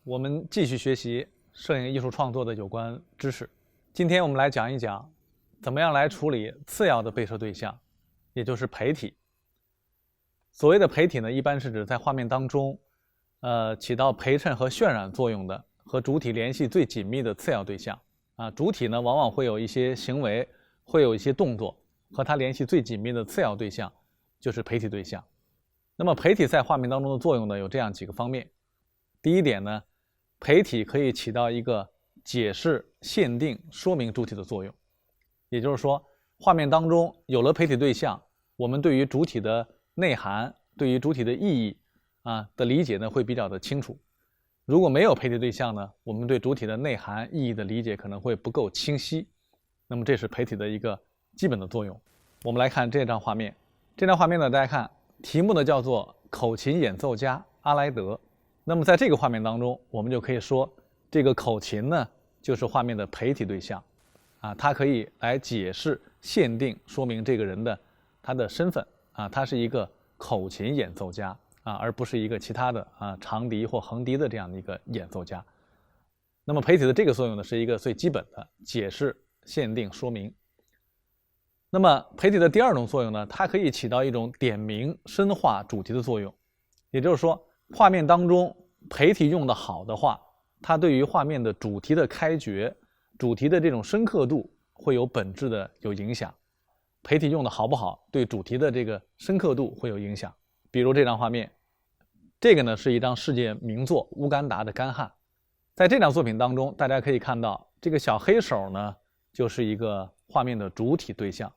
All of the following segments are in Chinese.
我们继续学习摄影艺术创作的有关知识。今天我们来讲一讲，怎么样来处理次要的被摄对象，也就是陪体。所谓的陪体呢，一般是指在画面当中，起到陪衬和渲染作用的，和主体联系最紧密的次要对象。主体呢，往往会有一些行为，会有一些动作，和它联系最紧密的次要对象，就是陪体对象。那么陪体在画面当中的作用呢，有这样几个方面。第一点呢，陪体可以起到一个解释、限定、说明主体的作用。也就是说，画面当中有了陪体对象，我们对于主体的内涵、对于主体的意义的理解呢，会比较的清楚。如果没有陪体对象呢，我们对主体的内涵、意义的理解可能会不够清晰。那么这是陪体的一个基本的作用。我们来看这张画面。这张画面呢，大家看题目呢叫做口琴演奏家阿莱德。那么在这个画面当中，我们就可以说，这个口琴呢，就是画面的陪体对象，它可以来解释、限定、说明这个人的他的身份他是一个口琴演奏家而不是一个其他的长笛或横笛的这样的一个演奏家。那么陪体的这个作用呢，是一个最基本的解释、限定、说明。那么陪体的第二种作用呢，它可以起到一种点明、深化主题的作用，也就是说，画面当中陪体用得好的话，它对于画面的主题的开掘、主题的这种深刻度会有本质的有影响。陪体用得好不好，对主题的这个深刻度会有影响。比如这张画面，这个呢是一张世界名作乌干达的干旱。在这张作品当中，大家可以看到这个小黑手呢，就是一个画面的主体对象。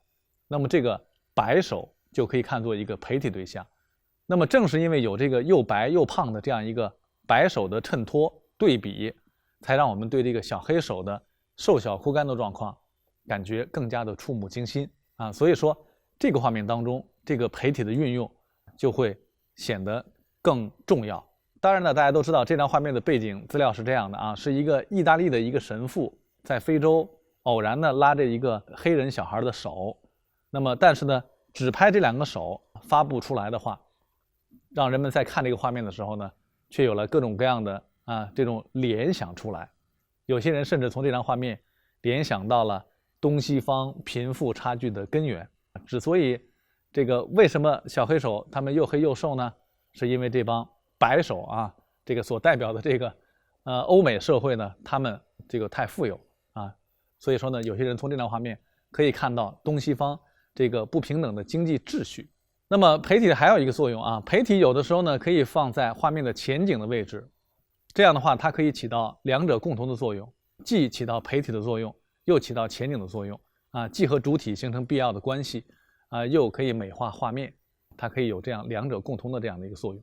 那么这个白手就可以看作一个陪体对象。那么正是因为有这个又白又胖的这样一个白手的衬托对比，才让我们对这个小黑手的瘦小枯干的状况感觉更加的触目惊心所以说这个画面当中这个陪体的运用就会显得更重要。当然呢，大家都知道这张画面的背景资料是这样的是一个意大利的一个神父在非洲偶然呢拉着一个黑人小孩的手，那么但是呢只拍这两个手发布出来的话，让人们在看这个画面的时候呢，却有了各种各样的这种联想出来。有些人甚至从这张画面联想到了东西方贫富差距的根源。之所以这个为什么小黑手他们又黑又瘦呢？是因为这帮白手这个所代表的这个欧美社会呢，他们这个太富有所以说呢，有些人从这张画面可以看到东西方这个不平等的经济秩序。那么陪体还有一个作用陪体有的时候呢可以放在画面的前景的位置，这样的话它可以起到两者共同的作用，既起到陪体的作用，又起到前景的作用既和主体形成必要的关系又可以美化画面，它可以有这样两者共同的这样的一个作用。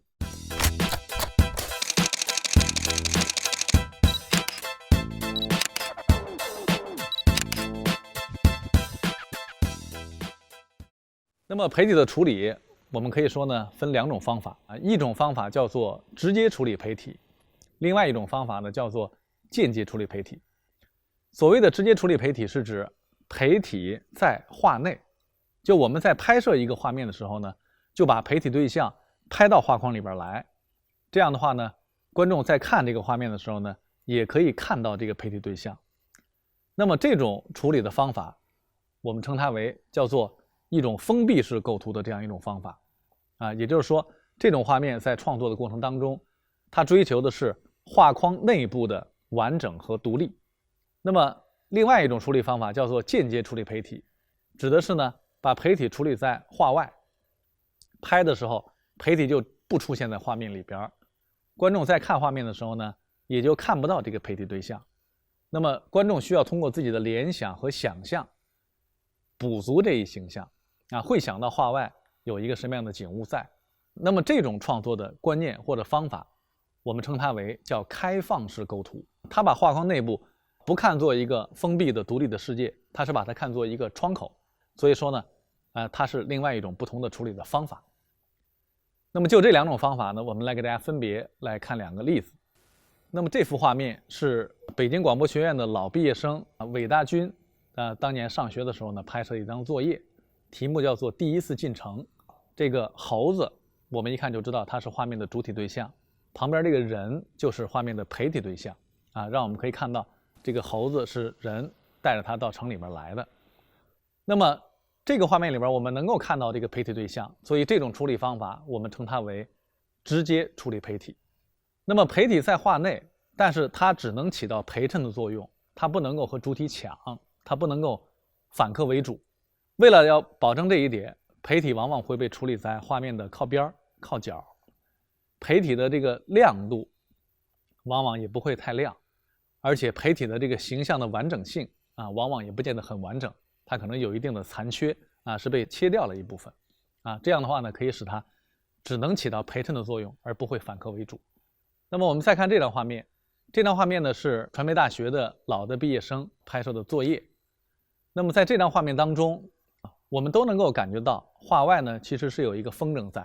那么陪体的处理，我们可以说呢分两种方法一种方法叫做直接处理陪体，另外一种方法呢叫做间接处理陪体。所谓的直接处理陪体是指陪体在画内，就我们在拍摄一个画面的时候呢，就把陪体对象拍到画框里边来，这样的话呢，观众在看这个画面的时候呢，也可以看到这个陪体对象。那么这种处理的方法，我们称它为叫做一种封闭式构图的这样一种方法也就是说，这种画面在创作的过程当中，它追求的是画框内部的完整和独立。那么另外一种处理方法叫做间接处理陪体，指的是呢把陪体处理在画外，拍的时候陪体就不出现在画面里边，观众在看画面的时候呢，也就看不到这个陪体对象。那么观众需要通过自己的联想和想象补足这一形象会想到画外有一个什么样的景物在。那么这种创作的观念或者方法，我们称它为叫开放式构图。它把画框内部不看作一个封闭的独立的世界，它是把它看作一个窗口。所以说呢它是另外一种不同的处理的方法。那么就这两种方法呢，我们来给大家分别来看两个例子。那么这幅画面是北京广播学院的老毕业生韦大军当年上学的时候呢拍摄一张作业，题目叫做第一次进城。这个猴子，我们一看就知道它是画面的主体对象，旁边这个人就是画面的陪体对象啊，让我们可以看到这个猴子是人带着它到城里面来的。那么这个画面里边我们能够看到这个陪体对象，所以这种处理方法我们称它为直接处理陪体。那么陪体在画内，但是它只能起到陪衬的作用，它不能够和主体抢，它不能够反客为主。为了要保证这一点，陪体往往会被处理在画面的靠边、靠角。陪体的这个亮度往往也不会太亮，而且陪体的这个形象的完整性啊，往往也不见得很完整，它可能有一定的残缺啊，是被切掉了一部分啊。这样的话呢，可以使它只能起到陪衬的作用，而不会反客为主。那么我们再看这张画面，这张画面呢是传媒大学的老的毕业生拍摄的作业。那么在这张画面当中，我们都能够感觉到画外呢其实是有一个风筝在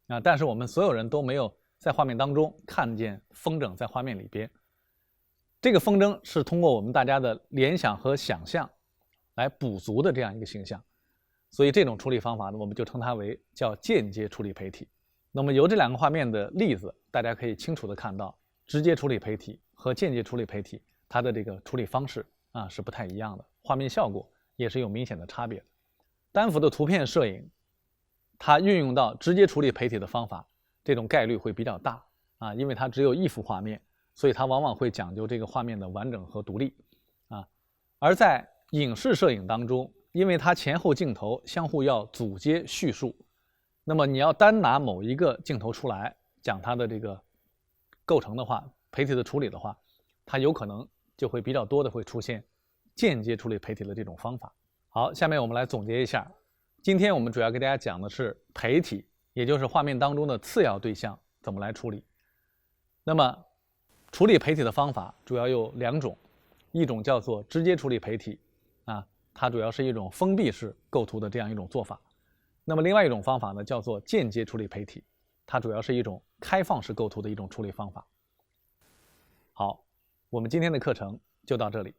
啊，但是我们所有人都没有在画面当中看见风筝在画面里边。这个风筝是通过我们大家的联想和想象来补足的这样一个形象，所以这种处理方法呢，我们就称它为叫间接处理陪体。那么由这两个画面的例子，大家可以清楚的看到，直接处理陪体和间接处理陪体，它的这个处理方式啊是不太一样的，画面效果也是有明显的差别的。单幅的图片摄影，它运用到直接处理陪体的方法，这种概率会比较大啊，因为它只有一幅画面，所以它往往会讲究这个画面的完整和独立啊。而在影视摄影当中，因为它前后镜头相互要组接叙述，那么你要单拿某一个镜头出来讲它的这个构成的话，陪体的处理的话，它有可能就会比较多的会出现间接处理陪体的这种方法。好，下面我们来总结一下，今天我们主要给大家讲的是陪体，也就是画面当中的次要对象怎么来处理。那么处理陪体的方法主要有两种，一种叫做直接处理陪体啊，它主要是一种封闭式构图的这样一种做法。那么另外一种方法呢，叫做间接处理陪体，它主要是一种开放式构图的一种处理方法。好，我们今天的课程就到这里。